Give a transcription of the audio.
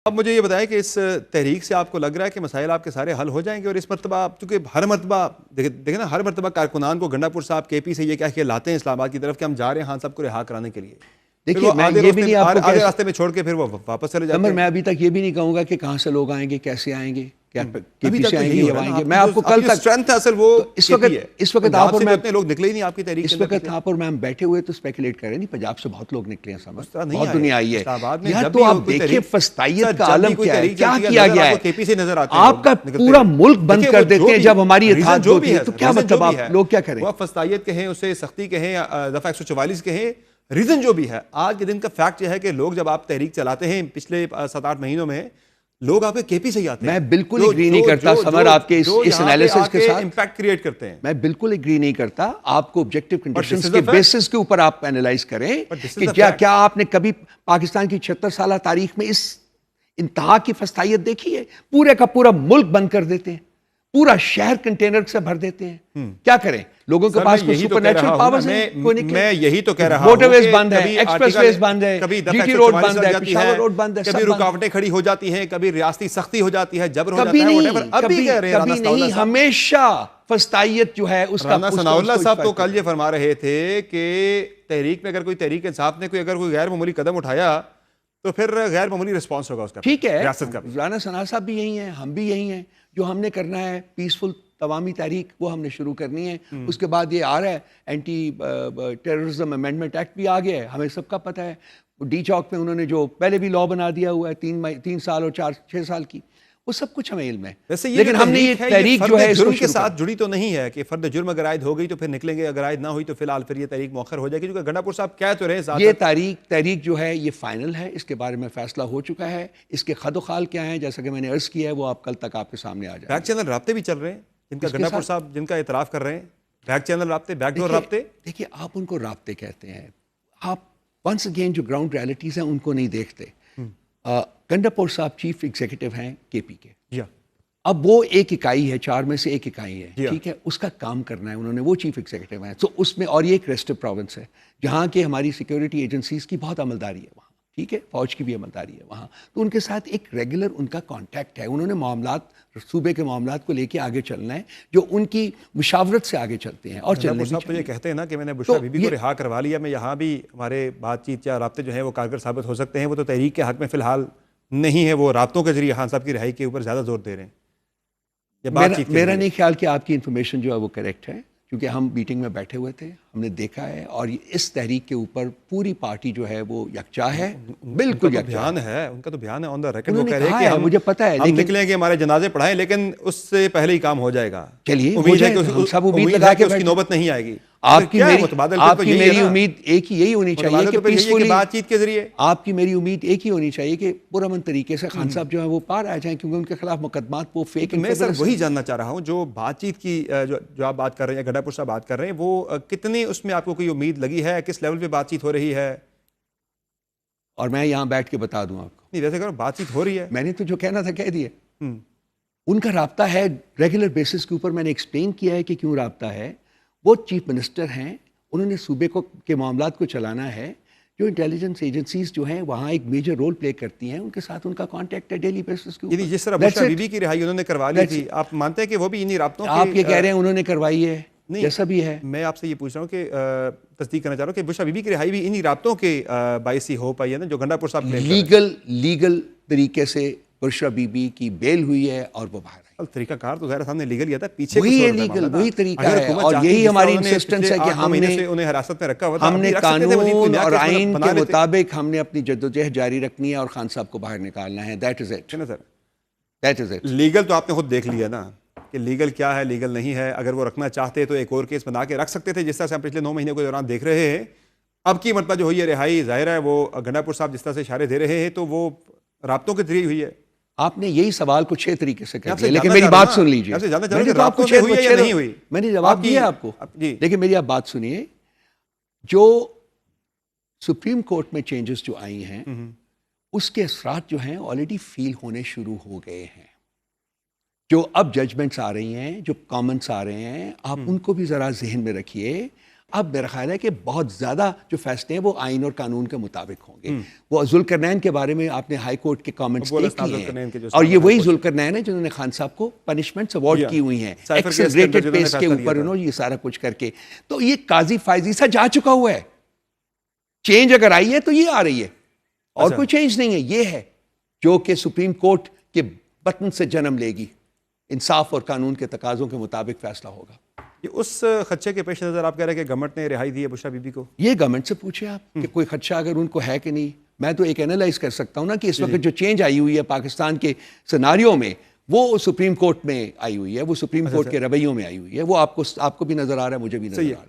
اب مجھے یہ بتائیں کہ اس تحریک سے آپ کو لگ رہا ہے کہ مسائل آپ کے سارے حل ہو جائیں گے؟ اور اس مرتبہ چونکہ ہر مرتبہ دیکھیں نا، ہر مرتبہ کارکنان کو گنڈا پور صاحب کے پی سے یہ کہہ کے لاتے ہیں اسلام آباد کی طرف کہ ہم جا رہے ہیں خان صاحب کو رہا کرانے کے لیے، دیکھیے میں یہ بھی نہیں آپ کو آدھے راستے میں چھوڑ کے پھر وہ واپس چلے جاتے ہیں۔ میں ابھی تک یہ بھی نہیں کہوں گا کہ کہاں سے لوگ آئیں گے، کیسے آئیں گے، کیا کے پی سے آئیں گے یا آئیں گے۔ میں آپ کو کل تک اسٹرینتھ اصل وہ اس وقت آپ اور میں اتنے لوگ نکلے ہی نہیں آپ کی تحریک، اس وقت آپ اور میں بیٹھے ہوئے تو اسپیکولیٹ کر رہے ہیں، نہیں پنجاب سے بہت لوگ نکلے ہیں، سمجھ بہت دنیا آئی ہے یار۔ تو آپ دیکھیں فسطائیت کا عالم کیا ہے، کیا کیا گیا ہے، آپ کا پورا ملک بند کر دیتے ہیں جب ہماری اتحاد ہوتی ہے، تو کیا مطلب آپ لوگ کیا کریں؟ وہ فسطائیت کہیں، اسے سختی کہیں، دفعہ 144 کہیں، ریزن جو بھی ہے، آج کے دن کا فیکٹ یہ ہے کہ لوگ جب آپ تحریک چلاتے ہیں پچھلے 7-8 مہینوں میں، لوگ آپ کے کے پی سے ہی آتے ہیں۔ میں بالکل اگری نہیں کرتا سمر آپ کے اس انالیسس کے ساتھ، امپیکٹ کریٹ کرتے ہیں۔ میں بالکل اگری نہیں کرتا، آپ کو آبجیکٹو کنڈیشنز کے بیسس کے اوپر آپ اینالائز کریں کہ کیا آپ نے کبھی پاکستان کی 76 سالہ تاریخ میں اس انتہا کی فسطائیت دیکھی ہے؟ پورے کا پورا ملک بند کر دیتے ہیں، پورا شہر کنٹینر سے بھر دیتے ہیں، کیا کریں؟ لوگوں کے پاس کوئی سپر نیچرل پاورز ہیں؟ میں یہی تو کہہ رہا ہوں، موٹر ویز بند ہے، ایکسپریس ویز بند ہے، جی ٹی روڈ بند ہے، پشاور روڈ بند ہے، کبھی رکاوٹیں کھڑی ہو جاتی ہیں، کبھی ریاستی سختی ہو جاتی ہے، جبر ہو جاتا کبھی ہے، نہیں، کبھی نہیں، ہمیشہ فسطائیت جو ہے اس کا۔ رانا ثناء اللہ صاحب تو کل یہ فرما رہے تھے کہ تحریک میں اگر کوئی تحریک انصاف نے اگر کوئی غیر معمولی قدم اٹھایا تو پھر غیر معمولی رسپانس ہوگا اس کا، ٹھیک ہے۔ ریاست کا رانا ثناء صاحب بھی یہی ہیں، ہم بھی یہی ہیں، جو ہم نے کرنا ہے پیسفل عوامی تحریک وہ ہم نے شروع کرنی ہے۔ اس کے بعد یہ آ رہا ہے اینٹی ٹیررزم امینڈمنٹ ایکٹ بھی آ گیا ہے، ہمیں سب کا پتہ ہے۔ ڈی چوک میں انہوں نے جو پہلے بھی لا بنا دیا ہوا ہے 3 سال اور 6 سال کی، وہ سب کچھ ہمیں علم ہے، لیکن ہم نے یہ تحریک جو ہے جرم کے ساتھ جڑی تو نہیں ہے کہ فرد جرم اگر عائد ہو گئی تو پھر نکلیں گے، اگر عائد نہ ہوئی تو فی الحال پھر یہ تحریک مؤخر ہو جائے گی، کیونکہ گنڈا پور صاحب کہہ تو رہے ہیں۔ یہ تحریک جو ہے یہ فائنل ہے، اس کے بارے میں فیصلہ ہو چکا ہے، اس کے خد و خال کیا ہیں جیسا کہ میں نے عرض کیا ہے وہ آپ کل تک آپ کے سامنے آ جائیں۔ بیک چینل رابطے بھی چل رہے ہیں جن کا گنڈا پور صاحب جن کا اعتراف کر رہے ہیں، بیک چینل رابطے، بیک ڈور رابطے۔ دیکھیے آپ ان کو رابطے کہتے ہیں، آپ ونس اگین جو گراؤنڈ ریالٹیز ہیں ان کو نہیں دیکھتے۔ گنڈا پور صاحب چیف ایگزیکٹو ہیں کے پی کے، اب وہ ایک اکائی ہے، 4 میں سے ایک اکائی ہے، ٹھیک ہے، اس کا کام کرنا ہے انہوں نے، وہ چیف ایگزیکٹو ہیں، تو اس میں اور یہ ایک ریسٹو پروونس ہے جہاں کہ ہماری سیکیورٹی ایجنسیز کی بہت عملداری ہے وہاں، ٹھیک ہے، فوج کی بھی عملداری ہے وہاں، تو ان کے ساتھ ایک ریگولر ان کا کانٹیکٹ ہے، انہوں نے معاملات صوبے کے معاملات کو لے کے آگے چلنا ہے جو ان کی مشاورت سے آگے چلتے ہیں اور چلنے بھی تو یہ کہتے ہیں نا کہ میں نے بشرا بی بی کو رہا کروا لیا، میں یہاں بھی ہمارے بات چیت یا رابطے جو ہیں وہ کارگر ثابت ہو سکتے ہیں، وہ تو تحریک کے حق میں فی الحال نہیں ہے، وہ رابطوں کے ذریعے خان صاحب کی رہائی کے اوپر زیادہ زور دے رہے ہیں۔ میرا نہیں خیال کہ آپ کی انفارمیشن جو ہے وہ کریکٹ ہے، کیونکہ ہم میٹنگ میں بیٹھے ہوئے تھے، ہم نے دیکھا ہے، اور اس تحریک کے اوپر پوری پارٹی جو ہے وہ یکجا ہے، بالکل یکجا ہے۔ ان کا تو بیان ہے آن دا ریکارڈ، وہ کہہ رہے ہیں کہ مجھے پتہ ہے ہم نکلیں گے، ہمارے جنازے پڑھائیں، لیکن اس سے پہلے ہی کام ہو جائے گا۔ چلیے امید ہے کہ سب امید لگا کے اس کی نوبت نہیں آئے گی۔ آپ کی میری امید ایک ہی یہی ہونی چاہیے کہ پیسفلی بات چیت کے ذریعے، آپ کی میری امید ایک ہی ہونی چاہیے کہ پرامن طریقے سے خان صاحب جو ہے وہ پار آ جائیں، کیونکہ ان کے خلاف مقدمات وہ فیک۔ میں سر وہی جاننا چاہ رہا ہوں، جو بات چیت کی جو آپ بات کر رہے ہیں، گنڈا پور صاحب بات کر رہے ہیں، وہ کتنی اس میں آپ کو کوئی امید لگی ہے، کس لیول پہ بات چیت ہو رہی ہے؟ اور میں یہاں بیٹھ کے بتا دوں آپ کو، نہیں ویسے کرو بات چیت ہو رہی ہے، میں نے تو جو کہنا تھا کہہ دیا۔ ان کا رابطہ ہے ریگولر بیسس کے اوپر، میں نے ایکسپلین کیا ہے کہ کیوں رابطہ ہے۔ وہ چیف منسٹر ہیں، انہوں نے صوبے کے معاملات کو چلانا ہے، جو انٹیلیجنس ایجنسیز جو ہیں وہاں ایک میجر رول پلے کرتی ہیں، ان کے ساتھ ان کا کانٹیکٹ ہے ڈیلی بیسس کے اوپر۔ جس طرح بشرا بی بی کی رہائی انہوں نے کروا لی تھی، آپ مانتے ہیں کہ وہ بھی انہی رابطوں کے؟ آپ یہ کہہ رہے ہیں انہوں نے کروائی ہے، جیسا بھی ہے، میں آپ سے یہ پوچھ رہا ہوں کہ تصدیق کرنا چاہ رہا ہوں کہ بشرا بی بی کی رہائی بھی انہی رابطوں کے باعث ہی ہو پائی ہے نا، جو گنڈا پور صاحب لیگل طریقے سے بشرا بی بی کی بیل ہوئی ہے اور وہ باہر ہے۔ طریقہ کار تو ظاہر سامنے لیگل ہی آتا ہے، پیچھے وہی طریقہ ہے، اور یہی ہماری انسسٹنس ہے کہ ہم نے انہیں حراست میں رکھا ہوا تھا، ہم نے قانون اور آئین کے مطابق ہم نے اپنی جدوجہد جاری رکھنی ہے اور خان صاحب کو باہر نکالنا ہے۔ That is it. لیگل تو آپ نے خود دیکھ لیا نا کہ لیگل کیا ہے، لیگل نہیں ہے۔ اگر وہ رکھنا چاہتے تو ایک اور کیس بنا کے رکھ سکتے تھے، جس طرح سے ہم پچھلے 9 مہینے کے دوران دیکھ رہے ہیں۔ اب کی مرتبہ جو ہوئی ہے رہائی، ظاہر ہے وہ گنڈا پور صاحب جس طرح سے اشارے دے رہے ہیں تو وہ رابطوں کے ذریعے ہوئی ہے۔ آپ نے یہی سوال کو 6 طریقے سے کر دیا، لیکن میری بات سن لیجیے، میں نے جواب دیا آپ کو، لیکن میری آپ بات سنیے۔ جو سپریم کورٹ میں چینجز جو آئی ہیں اس کے اثرات جو ہیں آلریڈی فیل ہونے شروع ہو گئے ہیں۔ جو اب ججمنٹس آ رہی ہیں، جو کامنٹس آ رہے ہیں، آپ ان کو بھی ذرا ذہن میں رکھیے۔ اب میرا خیال ہے کہ بہت زیادہ جو فیصلے ہیں وہ آئین اور قانون کے مطابق ہوں گے. وہ ذوالقرنین کے بارے میں آپ نے ہائی کورٹ کے کامنٹس دیکھ لیے ہیں, اور یہ وہی ذوالقرنین ہے جنہوں نے خان صاحب کو پنشمنٹس اوارڈ کی ہوئی ہیں ایکسلریٹڈ پیس کے اوپر, انہوں یہ سارا کچھ کر کے. تو یہ قاضی فائزی سا جا چکا ہوا ہے. چینج اگر آئی ہے تو یہ آ رہی ہے, اور کوئی چینج نہیں ہے. یہ ہے جو کہ سپریم کورٹ کے بٹن سے جنم لے گی, انصاف اور قانون کے تقاضوں کے مطابق فیصلہ ہوگا. یہ اس خدشے کے پیش نظر آپ کہہ رہے ہیں کہ گورنمنٹ نے رہائی دی ہے بشرا بی بی کو؟ یہ گورنمنٹ سے پوچھے آپ کہ کوئی خدشہ اگر ان کو ہے کہ نہیں. میں تو ایک اینالائز کر سکتا ہوں نا کہ اس وقت جو چینج آئی ہوئی ہے پاکستان کے سیناریو میں, وہ سپریم کورٹ میں آئی ہوئی ہے, وہ سپریم کورٹ کے رویوں میں آئی ہوئی ہے. وہ آپ کو بھی نظر آ رہا ہے, مجھے بھی نظر آ رہا ہے.